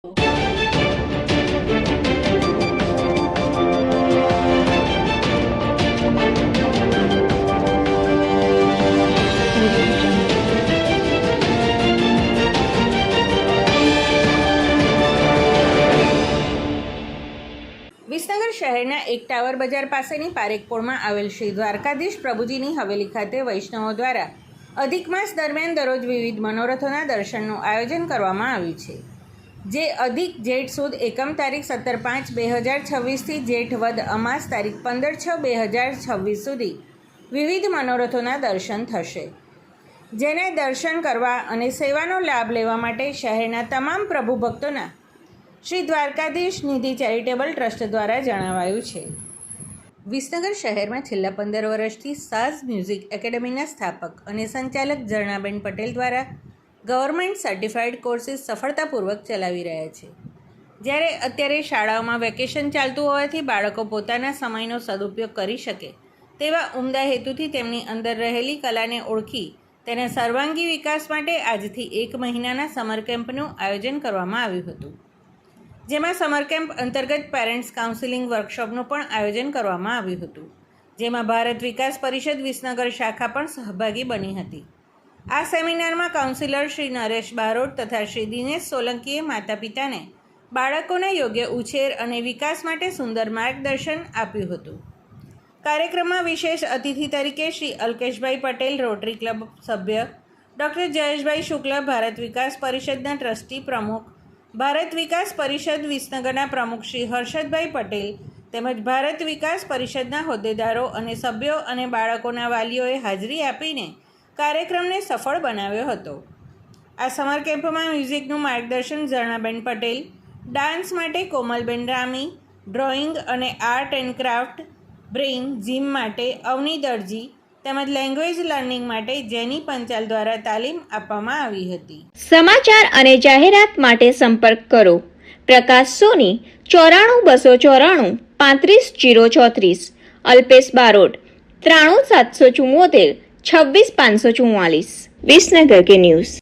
વિસનગર શહેરના એક ટાવર બજાર પાસેની પારેખપોળમાં આવેલ શ્રી દ્વારકાધીશ પ્રભુજીની હવેલી ખાતે વૈષ્ણવો દ્વારા અધિક માસ દરમિયાન દરરોજ વિવિધ મનોરથોના દર્શનનું આયોજન કરવામાં આવ્યું છે, જે અધિક જેઠ સુદ એકમ તારીખ 17/5/2026 જેઠ વદ અમાસ તારીખ 15/6/2026 સુધી વિવિધ મનોરથોના દર્શન થશે, જેને દર્શન કરવા અને સેવાનો લાભ લેવા માટે શહેરના તમામ પ્રભુ ભક્તોના શ્રી દ્વારકાધીશ નિધિ ચેરિટેબલ ટ્રસ્ટ દ્વારા જણાવાયું છે. વિસનગર શહેરમાં છેલ્લા 15 વર્ષથી સાઝ મ્યુઝિક એકેડમીના સ્થાપક અને સંચાલક ઝરણાબેન પટેલ દ્વારા ગવર્મેન્ટ સર્ટિફાઈડ કોર્સીસ સફળતાપૂર્વક ચલાવી રહ્યા છે. જ્યારે અત્યારે શાળાઓમાં વેકેશન ચાલતું હોવાથી બાળકો પોતાના સમયનો સદુપયોગ કરી શકે તેવા ઉમદા હેતુથી તેમની અંદર રહેલી કલાને ઓળખી તેના સર્વાંગી વિકાસ માટે આજથી 1 મહિનાના સમર કેમ્પનું આયોજન કરવામાં આવ્યું હતું, જેમાં સમર કેમ્પ અંતર્ગત પેરેન્ટ્સ કાઉન્સિલિંગ વર્કશોપનું પણ આયોજન કરવામાં આવ્યું હતું, જેમાં ભારત વિકાસ પરિષદ વિસનગર શાખા પણ સહભાગી બની હતી. આ સેમિનારમાં કાઉન્સિલર શ્રી નરેશ બારોટ તથા શ્રી દિનેશ સોલંકીએ માતા પિતાને બાળકોના યોગ્ય ઉછેર અને વિકાસ માટે સુંદર માર્ગદર્શન આપ્યું હતું. કાર્યક્રમમાં વિશેષ અતિથિ તરીકે શ્રી અલ્કેશભાઈ પટેલ રોટરી ક્લબ સભ્ય, ડૉક્ટર જયેશભાઈ શુક્લ ભારત વિકાસ પરિષદના ટ્રસ્ટી પ્રમુખ, ભારત વિકાસ પરિષદ વિસનગરના પ્રમુખ શ્રી હર્ષદભાઈ પટેલ તેમજ ભારત વિકાસ પરિષદના હોદ્દેદારો અને સભ્યો અને બાળકોના વાલીઓએ હાજરી આપીને કાર્યક્રમને સફળ બનાવ્યો હતો. આ સમર કેમ્પમાં મ્યુઝિકનું માર્ગદર્શન ઝરણાબેન પટેલ, ડાન્સ માટે કોમલબેન રામી, ડ્રોઈંગ અને art and craft brain gym માટે અવની દરજી તેમજ લેંગ્વેજ લર્નિંગ માટે જેની પંચાલ દ્વારા તાલીમ આપવામાં આવી હતી. સમાચાર અને જાહેરાત માટે સંપર્ક કરો પ્રકાશ સોની 94 294 35 034, અલ્પેશ બારોટ 93 774 26 544. વિસનગર કે ન્યૂઝ.